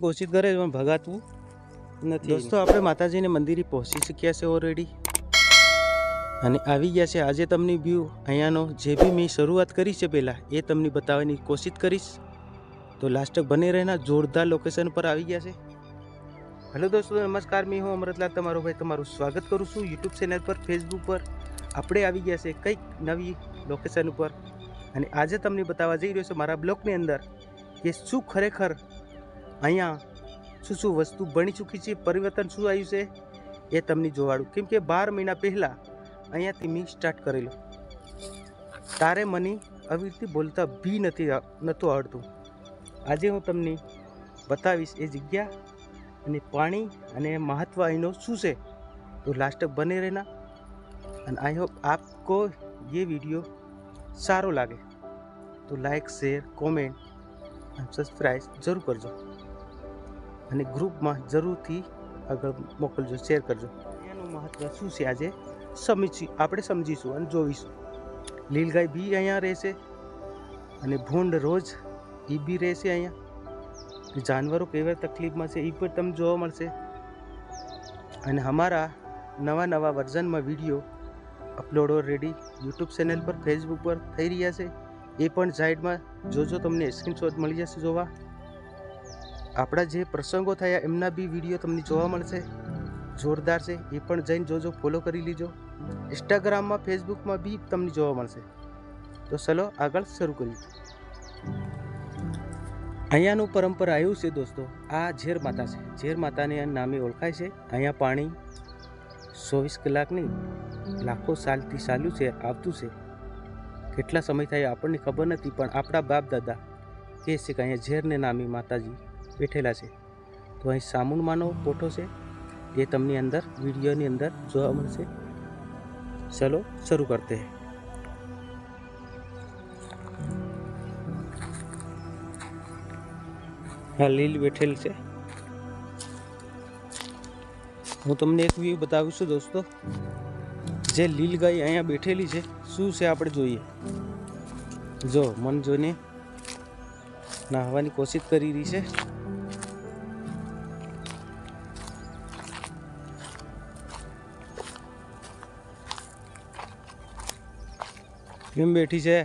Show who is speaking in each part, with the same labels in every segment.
Speaker 1: કોશિશ કરે પણ ભગાતું નથી। દોસ્તો આપણે માતાજીને મંદિરે પહોંચી શક્યા છે ઓલરેડી અને આવી ગયા છે। આજે તમને વ્યૂ અહીંયાનો જે બી મેં શરૂઆત કરી છે પહેલાં એ તમને બતાવવાની કોશિશ કરીશ, તો લાસ્ટ તક બને રહેના। જોરદાર લોકેશન પર આવી ગયા છે। હેલો દોસ્તો, નમસ્કાર, મેં હું અમૃતલાલ, તમારો ભાઈ તમારું સ્વાગત કરું છું યુટ્યુબ ચેનલ પર, ફેસબુક પર। આપણે આવી ગયા છે કંઈક નવી લોકેશન ઉપર અને આજે તમને બતાવવા જઈ રહ્યો છું મારા બ્લોગની અંદર કે શું ખરેખર અહીંયા શું વસ્તુ બની ચૂકી છે, પરિવર્તન શું આવ્યું છે એ તમને જોવાડું। કેમ કે 12 મહિના પહેલાં અહીંયાથી મેં સ્ટાર્ટ કરેલું, તારે મને આવી રીતે બોલતા બી નહોતું આવડતું। આજે હું તમને બતાવીશ એ જગ્યા અને પાણી અને મહત્વ અહીંનો શું છે, તો લાસ્ટ તક બને રહેના। અને आई होप आपको ये वीडियो सारो लागे तो लाइक, शेर, कॉमेंट और सब्सक्राइब जरूर करजो અને ગ્રુપમાં જરૂરથી આગળ મોકલજો, શેર કરજો। એનું મહત્વ શું છે આજે આપણે સમજીશું અને જોઈશું। લીલગાય બી અહીંયા રહેશે અને ભૂંડ રોજ એ બી રહેશે અહીંયા। જાનવરો કેવા તકલીફમાં છે એ પણ તમને જોવા મળશે। અને અમારા નવા વર્ઝનમાં video upload already YouTube channel પર, ફેસબુક પર થઈ રહ્યા છે। એ પણ સાઈડમાં જોજો, તમને સ્ક્રીનશોટ મળી જશે જોવા। આપણા જે પ્રસંગો થયા એમના બી વિડીયો તમને જોવા મળશે, જોરદાર છે। એ પણ જઈને જોજો, ફોલો કરી લીજો। ઇન્સ્ટાગ્રામમાં, ફેસબુકમાં બી તમને જોવા મળશે। તો ચલો આગળ શરૂ કરીએ। અહીંયાનું પરંપરા આવ્યું છે દોસ્તો, આ ઝેર માતા છે। ઝેર માતાને નામે ઓળખાય છે। અહીંયા પાણી 24 કલાક નહીં, લાખો સાલથી ચાલ્યું છે, આવતું છે। કેટલા સમય થાય આપણને ખબર નથી, પણ આપણા બાપ દાદા કહે છે કે અહીંયા ઝેરને નામે માતાજી બેઠેલા છે। તો અહીં સામુંડમાંનો ફોટો છે, એ તમને અંદર વિડીયોની અંદર જોવા મળશે। ચલો શરૂ કરતે હૈ। હા, લીલ બેઠેલ છે। હું તમને એક વ્યૂ બતાવું છું દોસ્તો, જે લીલ ગાય અહીંયા બેઠેલી છે શું છે આપણે જોઈએ। જો મન જોઈને નાહવાની કોશિશ કરી રહી છે। કેમ બેઠી છે?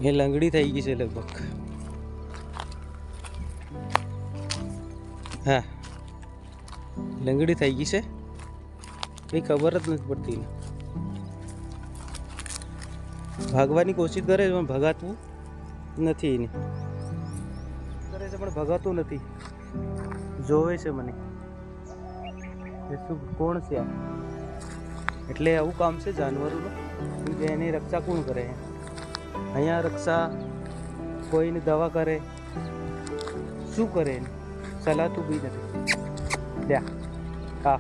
Speaker 1: એ લંગડી થઈ ગઈ છે લગભગ। હા, લંગડી થઈ ગઈ છે, કંઈ ખબર જ નથી પડતી। ભાગવાની કોશિશ કરે છે પણ ભગાતું નથી, એને કરે છે પણ ભગાતું નથી। જોવે છે મને કે શું કોણ છે આ, એટલે આવું કામ છે જાનવરોનું કે એની રક્ષા કોણ કરે? અહીંયા રક્ષા કોઈની દવા કરે, શું કરે? એને સલાતું બી નથી। લ્યા હા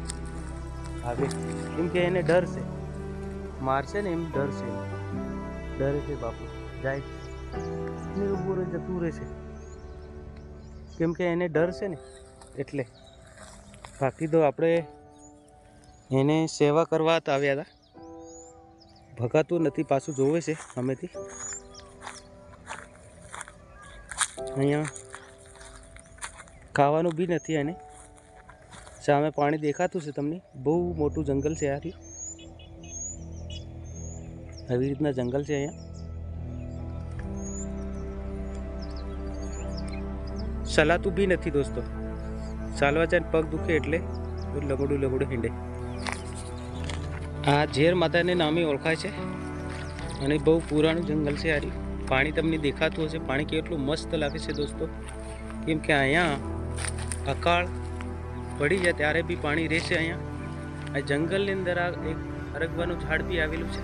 Speaker 1: ભાગે, કેમ કે એને ડર છે, મારશે ને એમ ડર છે, ડરે છે બાપુ। જાય ઉભું રહે, જતું રહેશે, કેમ કે એને ડર છે ને એટલે। બાકી તો આપણે એને સેવા કરવા જ આવ્યા હતા, ભગાતું નથી, પાછું જોવે છે અમેથી। અહીંયા ખાવાનું બી નથી એને, સામે પાણી દેખાતું છે તમને, બહુ મોટું જંગલ છે આ। આવી રીતના જંગલ છે અહીંયા। ચલાતું બી નથી દોસ્તો, ચાલવા જાય પગ દુખે એટલે લગડું હિંડે। આ ઝેર માતાને નામે ઓળખાય છે અને બહુ પુરાણું જંગલ છે આ। પાણી તમને દેખાતું હશે, પાણી કેટલું મસ્ત લાગે છે દોસ્તો, કેમ કે અહીંયા અકાળ પડી જાય ત્યારે બી પાણી રહેશે અહીંયા। આ જંગલની અંદર આ એક અરગવાનું ઝાડ બી આવેલું છે,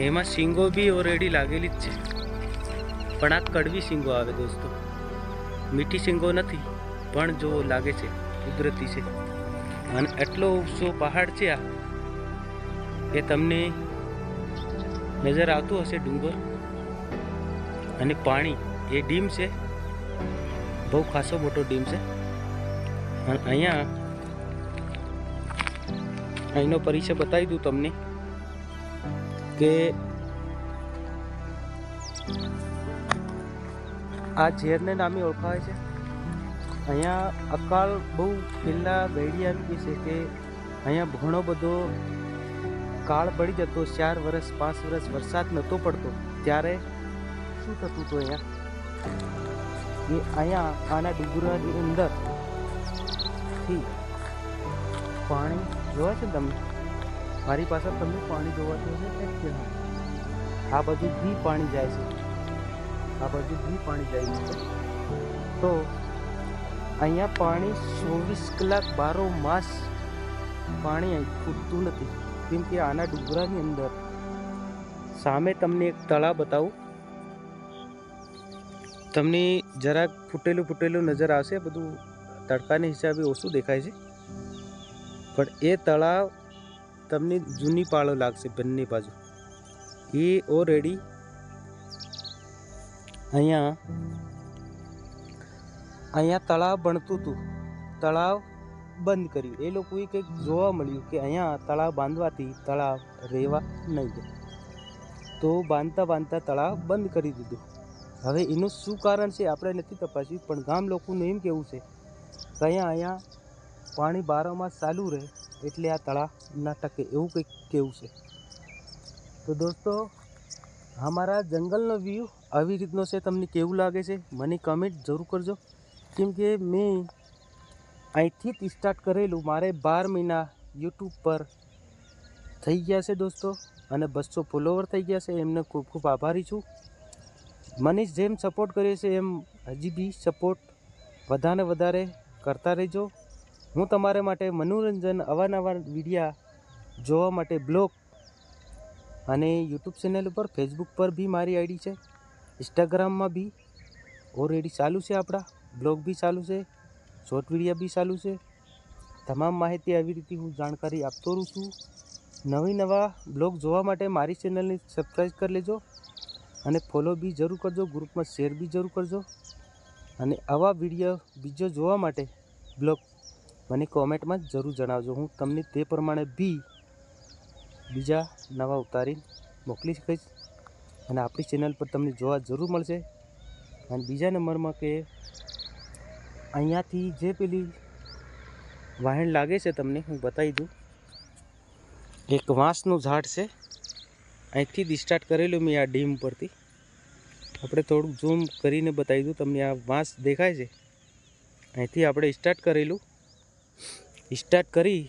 Speaker 1: એમાં શીંગો બી ઓલરેડી લાગેલી જ છે, પણ આ કડવી શીંગો આવે દોસ્તો, મીઠી શીંગો નથી, પણ જો લાગે છે કુદરતી છે। અને એટલો ઊંચો પહાડ છે આ, એ તમને નજર આવતું હશે ડુંગર અને પાણી, એ ડીમ છે, બહુ ખાસો મોટો ડીમ છે। અને અહીંનો પરિચય બતાવી દઉં તમને કે આ ઝેરને નામે ઓળખાય છે. અહીંયા અકાળ બહુ પહેલાં ગયડી આવી ગઈ છે કે અહીંયા ઘણો બધો કાળ પડી જતો. 4 વર્ષ 5 વર્ષ વરસાદ નહોતો પડતો. ત્યારે શું થતું હતું અહીંયા કે આના ડુંગરાની અંદરથી પાણી જોવા છે તમને, મારી પાસે તમને પાણી જોવાતું હશે. આ બાજુ બી પાણી જાય છે, આ બાજુ બી પાણી જાય છે. તો અહીંયા પાણી 24 કલાક 12 માસ પાણી અહીં ખૂટતું નથી. કેમ કે આના ડુંગરાની અંદર સામે તમને એક તળાવ બતાવું. તમને જરાક ફૂટેલું નજર આવશે, બધું તડકાને હિસાબે ઓછું દેખાય છે, પણ એ તળાવ તમને જૂની પાળો લાગશે બંને બાજુ. એ ઓલરેડી અહીંયા તળાવ બનતું હતું, તળાવ બંધ કર્યું. એ લોકોએ કંઈક જોવા મળ્યું કે અહીંયા તળાવ બાંધવાથી તળાવ રહેવા નહીં જાય, તો બાંધતા તળાવ બંધ કરી દીધું. હવે એનું શું કારણ છે આપણે નથી તપાસ્યું, પણ ગામ લોકોનું એમ કહેવું છે કે અહીંયા પાણી 12 માસ ચાલુ રહે એટલે આ તળાવ ના ટકે, એવું કંઈક કહેવું છે. તો દોસ્તો, અમારા જંગલનો વ્યૂ આવી રીતનો છે. તમને કેવું લાગે છે મને કમેન્ટ જરૂર કરજો. કેમ કે મેં અહીંથી જ સ્ટાર્ટ કરેલું. મારે 12 મહિના યુટ્યુબ પર થઈ ગયા છે દોસ્તો, અને 200 ફોલોવર થઈ ગયા છે. એમને ખૂબ ખૂબ આભારી છું. મને જેમ સપોર્ટ કર્યો છે એમ હજી બી સપોર્ટ વધારે કરતા રહેજો. હું તમારા માટે મનોરંજન અવારનવાર વિડીયા જોવા માટે બ્લોગ અને યુટ્યુબ ચેનલ ઉપર, ફેસબુક પર બી મારી આઈડી છે, ઇન્સ્ટાગ્રામમાં બી ઓલરેડી ચાલુ છે. આપણા બ્લોગ બી ચાલુ છે, શોર્ટ વિડીયા બી ચાલુ છે. તમામ માહિતી આવી રીતે હું જાણકારી આપતો રહું છું. નવા બ્લોગ જોવા માટે મારી ચેનલને સબસ્ક્રાઈબ કરી લેજો અને ફોલો બી જરૂર કરજો, ગ્રુપમાં શેર બી જરૂર કરજો. અને આવા વિડીયો બીજો જોવા માટે બ્લોગ મને કોમેન્ટમાં જરૂર જણાવજો. હું તમને તે પ્રમાણે બી બીજા નવા ઉતારી મોકલી શકીશ, અને આપણી ચેનલ પર તમને જોવા જરૂર મળશે. અને બીજા નંબરમાં કે અહીંયાથી જે પેલી વાહણ લાગે છે તમને હું બતાવી દઉં. એક વાંસનું ઝાડ છે, અહીંથી જ સ્ટાર્ટ કરેલું મેં આ ડીમ પરથી. આપણે થોડુંક ઝૂમ કરીને બતાવી દઉં તમને. આ વાંસ દેખાય છે, અહીંથી આપણે સ્ટાર્ટ કરેલું. સ્ટાર્ટ કરી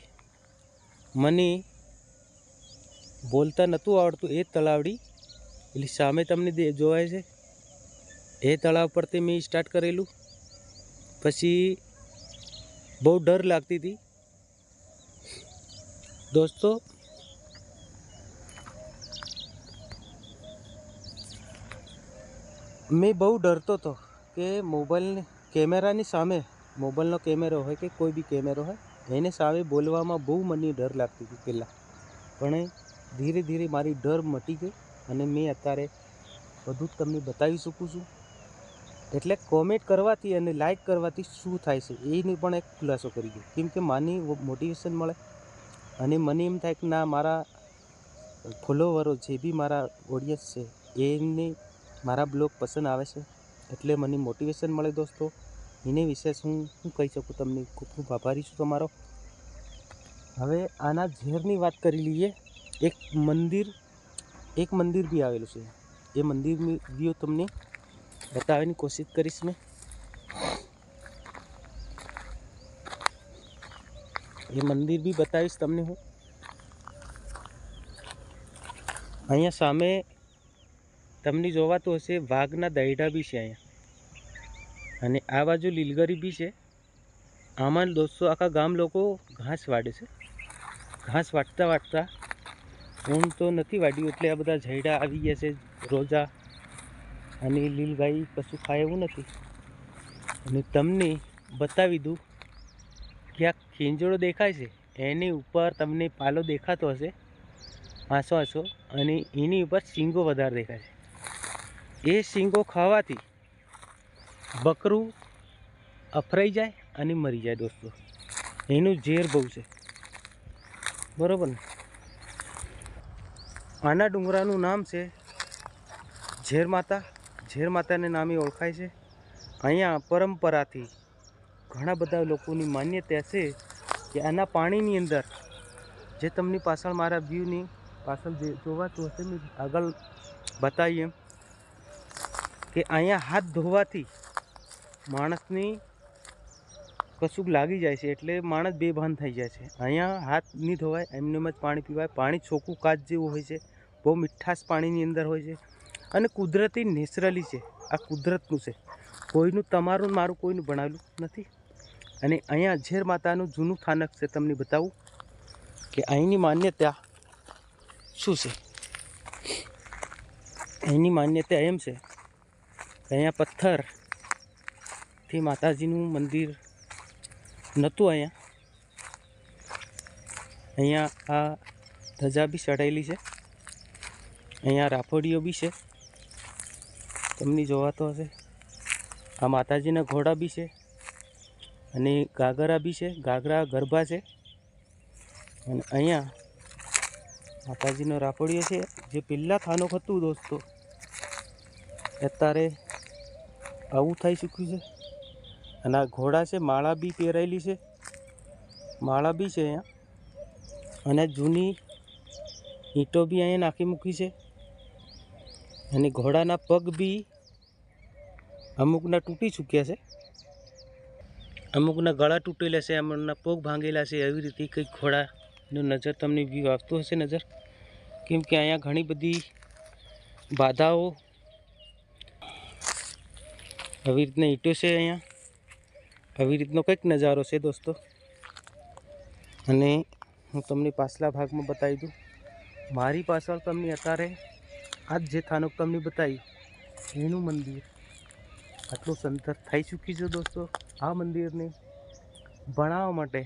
Speaker 1: મને બોલતા નહોતું આવડતું. એ તળાવડી એટલે સામે તમને જોવાય છે, એ તળાવ પરથી મેં સ્ટાર્ટ કરેલું. પછી બહુ ડર લાગતી હતી દોસ્તો. મેં બહુ ડરતો હતો કે મોબાઈલની કેમેરાની સામે, મોબાઈલનો કેમેરો હોય કે કોઈ બી કેમેરો હોય, એને સામે બોલવામાં બહુ મને ડર લાગતી હતી પહેલાં. પણ ધીરે મારી ડર મટી ગઈ અને મેં અત્યારે બધું જ તમને બતાવી શકું છું. એટલે કોમેન્ટ કરવાથી અને લાઈક કરવાથી શું થાય છે એની પણ એક ખુલાસો કરી ગયો. કેમ કે માની મોટિવેશન મળે અને મને એમ થાય કે ના, મારા ફોલોવરો જે બી મારા ઓડિયન્સ છે એને મારા બ્લોગ પસંદ આવે છે, એટલે મને મોટિવેશન મળે દોસ્તો. એને વિશેષ હું કહી શકું તમને. ખૂબ ખૂબ આભારી છું તમારો. હવે આના ઝેરની વાત કરી લઈએ. એક મંદિર બી આવેલું છે. એ મંદિરની વ્યૂ તમને બતાવવાની કોશિશ કરીશ મેં. એ મંદિર બી બતાવીશ તમને હું. અહીંયા સામે તમને જોવાતું હશે વાઘના દૈડા બી છે અહીંયા, અને આ બાજુ લીલગરી બી છે. આમાં દોસ્તો આખા ગામ લોકો ઘાસ વાળે છે. ઘાસ વાટતા ઊન તો નથી વાળ્યું, એટલે આ બધા ઝૈડા આવી ગયા છે. રોજા અને લીલગાઈ કશું ખાય એવું નથી. અને તમને બતાવી દઉં કે આ ખીંજોળો દેખાય છે, એની ઉપર તમને પાલો દેખાતો હશે આસો, અને એની ઉપર શીંગો વધારે દેખાય છે. એ શીંગો ખાવાથી બકરું અફરાઈ જાય અને મરી જાય દોસ્તો. એનું ઝેર બહુ છે, બરાબર ને. આના ડુંગરાનું નામ છે ઝેર માતા. ઝેર માતાને નામે ઓળખાય છે. અહીંયા પરંપરાથી ઘણા બધા લોકોની માન્યતા છે કે આના પાણીની અંદર જે તમને પાછળ મારા વ્યૂની પાછળ જે જોવાતું હશે ને આગળ બતાવીએ એમ કે અહીંયા હાથ ધોવાથી માણસની કશુંક લાગી જાય છે, એટલે માણસ બેભાન થઈ જાય છે. અહીંયા હાથ નહીં ધોવાય, એમને જ પાણી પીવાય. પાણી ચોખ્ખું કાચ જેવું હોય છે, બહુ મીઠાશ પાણીની અંદર હોય છે અને કુદરતી નેચરલી છે. આ કુદરતનું છે, કોઈનું તમારું મારું કોઈનું બનાવેલું નથી. અને અહીંયા ઝેર માતાનું જૂનું સ્થાનક છે. તમને બતાવું કે અહીંની માન્યતા શું છે. અહીંની માન્યતા એમ છે કે અહીંયા પથ્થરથી માતાજીનું મંદિર નહોતું. અહીંયા આ ધજા બી ચડાયેલી છે. અહીંયા રાફડીઓ બી છે, તમને જોવાતો હશે. આ માતાજીના ઘોડા બી છે અને ગાગરા બી છે, ગાગરા ગરબા છે. અને અહીંયા માતાજીનો રાફડીઓ છે, જે પહેલાં થાનક હતું દોસ્તો, અત્યારે આવું થઈ ચૂક્યું છે. અને આ ઘોડા છે, માળા બી પહેરાયેલી છે, માળા બી છે અહીંયા. અને જૂની ઈંટો બી અહીંયા નાખી મૂકી છે. અને ઘોડાના પગ બી અમુકના તૂટી ચૂક્યા છે, અમુકના ગળા તૂટેલા છે, અમુકના પગ ભાંગેલા છે. એવી રીતે કંઈક ઘોડાનો નજર તમને વ્યૂ આવતો હશે નજર, કેમ કે અહીંયા ઘણી બધી બાધાઓ આવી રીતના ઈંટો છે. અહીંયા આવી રીતનો કંઈક નજારો છે દોસ્તો. અને હું તમને પાછલા ભાગમાં બતાવી દઉં. મારી પાછળ તમને અત્યારે આ જે થાનક તમને બતાવ્યું એનું મંદિર આટલું સંતર થઈ ચૂક્યું છે દોસ્તો. આ મંદિરને બનાવવા માટે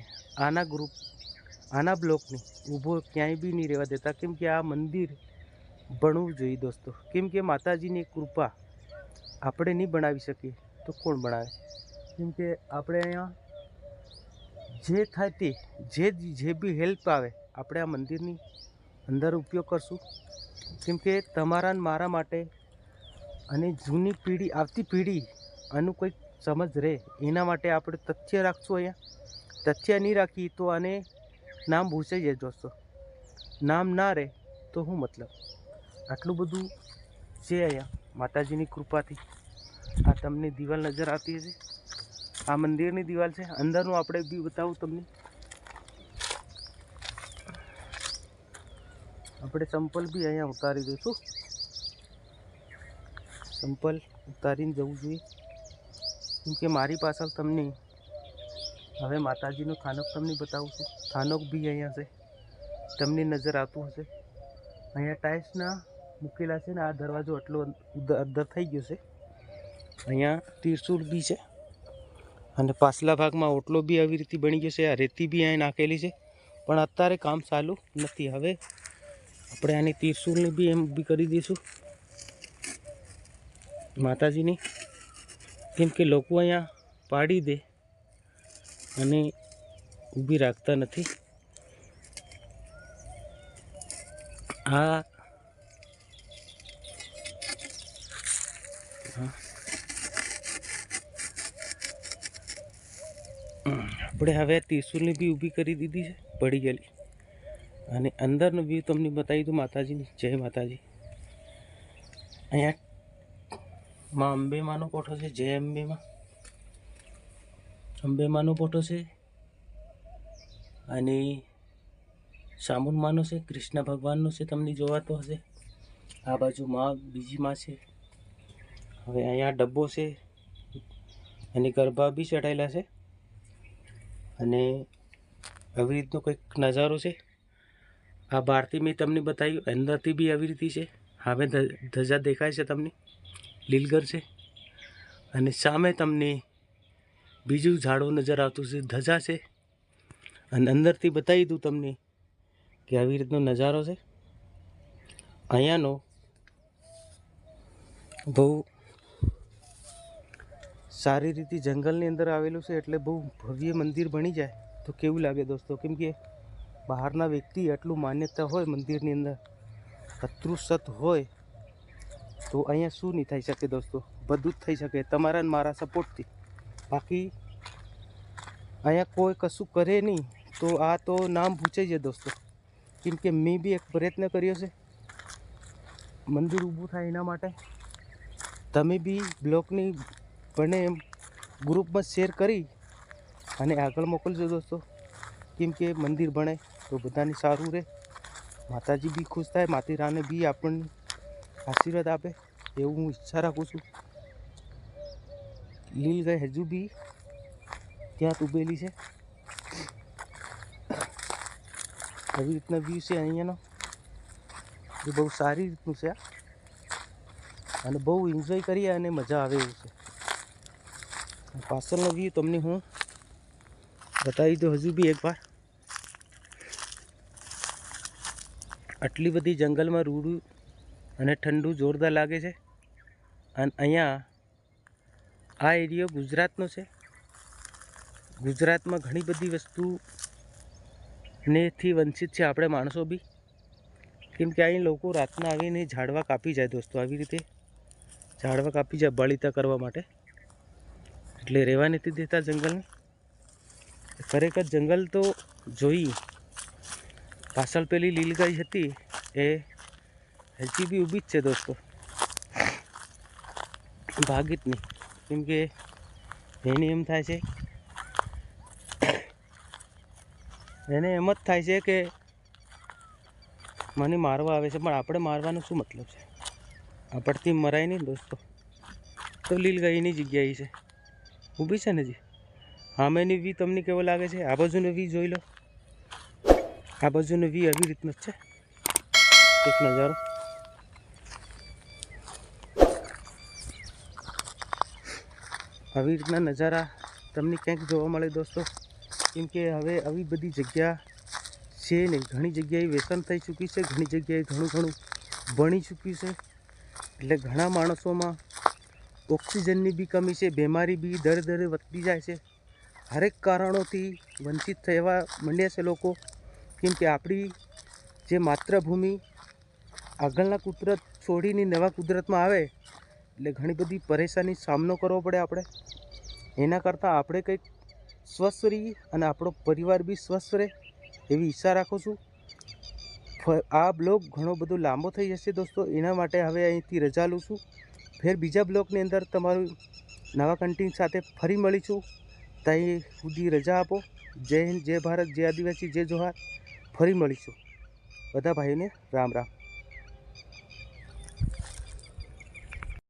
Speaker 1: આના ગ્રુપ આના બ્લોકની ઊભો ક્યાંય બી નહીં રહેવા દેતા, કેમ કે આ મંદિર બનવું જોઈએ દોસ્તો. કેમ કે માતાજીની કૃપા આપણે નહીં બનાવી શકીએ તો કોણ બનાવે. કેમ કે આપણે અહીંયા જે થાય તે જે બી હેલ્પ આવે આપણે આ મંદિરની અંદર ઉપયોગ કરશું. કેમ કે તમારા ને મારા માટે અને જૂની પેઢી આવતી પેઢી આનું કંઈક સમજ રહે એના માટે આપણે તથ્ય રાખશું. અહીંયા તથ્ય નહીં રાખીએ તો આને નામ ભૂસાઈ જાય દોસ્તો. નામ ના રહે તો શું મતલબ. આટલું બધું છે અહીંયા માતાજીની કૃપાથી. આ તમને દિવાલ નજર આવતી હશે, આ મંદિરની દિવાલ છે. અંદરનું આપણે બી બતાવું તમને. આપણે સંપલ બી અહીંયા ઉતારી દઈશું. સંપલ ઉતારીને જવું જોઈએ, કેમ કે મારી પાછળ તમને હવે માતાજીનું સ્થાનક તમને બતાવું છું. સ્થાનક બી અહીંયા છે, તમને નજર આવતું હશે. અહીંયા ટાઇલ્સના મૂકેલા છે ને આ દરવાજો આટલો અંદર થઈ ગયો છે. અહીંયા ત્રિશુળ બી છે અને પાછલા ભાગમાં ઓટલો બી આવી રીતે બની ગયો છે. આ રેતી બી અહીં નાખેલી છે, પણ અત્યારે કામ ચાલુ નથી. હવે આપણે આની ત્રિશુળની બી એમ બી કરી દઈશું માતાજીની, કેમ કે લોકો અહીંયા પાડી દે અને ઊભી રાખતા નથી. આપણે હવે ત્રિશુલની બી ઊભી કરી દીધી છે પડી ગયેલી. અને અંદરનો વ્યૂ તમને બતાવી દઉં માતાજીની. જય માતાજી. અહીંયા માં અંબેમાનો ફોટો છે. જય અંબેમાં. અંબેમાનો ફોટો છે અને શામુનમાનો છે, કૃષ્ણ ભગવાનનો છે, તમને જોવાતો હશે. આ બાજુ માં બીજી માં છે. હવે અહીંયા ડબ્બો છે અને ગરબા બી ચડાયેલા છે. અને આવી રીતનો કંઈક નજારો છે. આ બહારથી મેં તમને બતાવ્યું, અંદરથી બી આવી રીતે છે. હવે ધજા દેખાય છે તમને, લીલગર છે. અને સામે તમને બીજું ઝાડું નજર આવતું છે, ધજા છે. અને અંદરથી બતાવી દઉં તમને કે આવી રીતનો નજારો છે. અહીંયાનો બહુ સારી રીતે જંગલની અંદર આવેલું છે, એટલે બહુ ભવ્ય મંદિર બની જાય તો કેવું લાગે દોસ્તો. કેમ કે બહારના વ્યક્તિ આટલું માન્યતા હોય મંદિરની અંદર, અતૃસત હોય તો અહીંયા શું નહીં થઈ શકે દોસ્તો. બધું જ થઈ શકે તમારા ને મારા સપોર્ટથી. બાકી અહીંયા કોઈ કશું કરે નહીં તો આ તો નામ ભૂચાઈ જાય દોસ્તો. કેમ કે મેં બી એક પ્રયત્ન કર્યો છે મંદિર ઊભું થાય એના માટે. તમે બી બ્લોગની બને એમ ગ્રુપમાં શેર કરી અને આગળ મોકલજો દોસ્તો. કેમ કે મંદિર બને તો બધાને સારું રહે, માતાજી બી ખુશ થાય, માતા રાને બી આપણને આશીર્વાદ આપે એવું હું ઈચ્છા રાખું છું. લીલ ગાય હજુ બી ત્યાં ઉભેલી છે. આવી રીતના વ્યૂ છે અહીંયાનો, એ બહુ સારી રીતનું છે અને બહુ એન્જોય કરીએ અને મજા આવે એવું છે. પાછળનો વ્યૂ તમને હું બતાવી દઉં હજુ બી એકવાર. આટલી બધી જંગલમાં રૂડું અને ઠંડુ જોરદાર લાગે છે. અને અહીંયા આ એરિયો ગુજરાતનો છે. ગુજરાતમાં ઘણી બધી વસ્તુ નેથી વંચિત છે આપણે માણસો બી. કેમ કે અહીં લોકો રાતના આવીને ઝાડવા કાપી જાય દોસ્તો. આવી રીતે ઝાડવા કાપી જાય બળીતા કરવા માટે, એટલે રહેવા નથી દેતા જંગલને. ખરેખર જંગલ તો જોઈ. પાછળ પેલી લીલગાય હતી એ હજી બી ઊભી જ છે દોસ્તો, ભાગી જ નહીં. કેમ કે એને એમ થાય છે, એને એમ જ થાય છે કે મને મારવા આવે છે, પણ આપણે મારવાનો શું મતલબ છે? આપણથી મરાય નહીં દોસ્તો. તો લીલગાય એની જગ્યાએ છે, ઊભી છે ને જી. સામેની વી તમને કેવો લાગે છે? આ બાજુનો વી જોઈ લો. આ બાજુનો વી આવી રીતનો જ છે એક નજારો. આવી રીતના નજારા તમને ક્યાંક જોવા મળે દોસ્તો. કેમ કે હવે આવી બધી જગ્યા છે નહીં. ઘણી જગ્યાએ વ્યસન થઈ ચૂકી છે, ઘણી જગ્યાએ ઘણું બની ચૂક્યું છે. એટલે ઘણા માણસોમાં ઓક્સિજનની બી કમી છે, બીમારી બી દર દરે વધતી જાય છે. હરેક કારણોથી વંચિત થવા માંડ્યા છે લોકો. કેમ કે આપણી જે માતૃભૂમિ આગળના કુદરત છોડીને નવા કુદરતમાં આવે એટલે ઘણી બધી પરેશાની સામનો કરવો પડે આપણે. એના કરતાં આપણે કંઈક સ્વસ્થ રહીએ અને આપણો પરિવાર બી સ્વસ્થ રહે એવી ઈચ્છા રાખું છું. આ બ્લોગ ઘણો બધો લાંબો થઈ જશે દોસ્તો, એના માટે હવે અહીંથી રજા લઉં છું. ફેર બીજા બ્લોગની અંદર તમારું નવા કન્ટેન્ટ સાથે ફરી મળીશું. ત્યાં સુધી રજા આપો. જય હિન્દ, જય ભારત, જય આદિવાસી, જય જોહાર. ફરી મળીશું. બધા ભાઈઓને રામ રામ.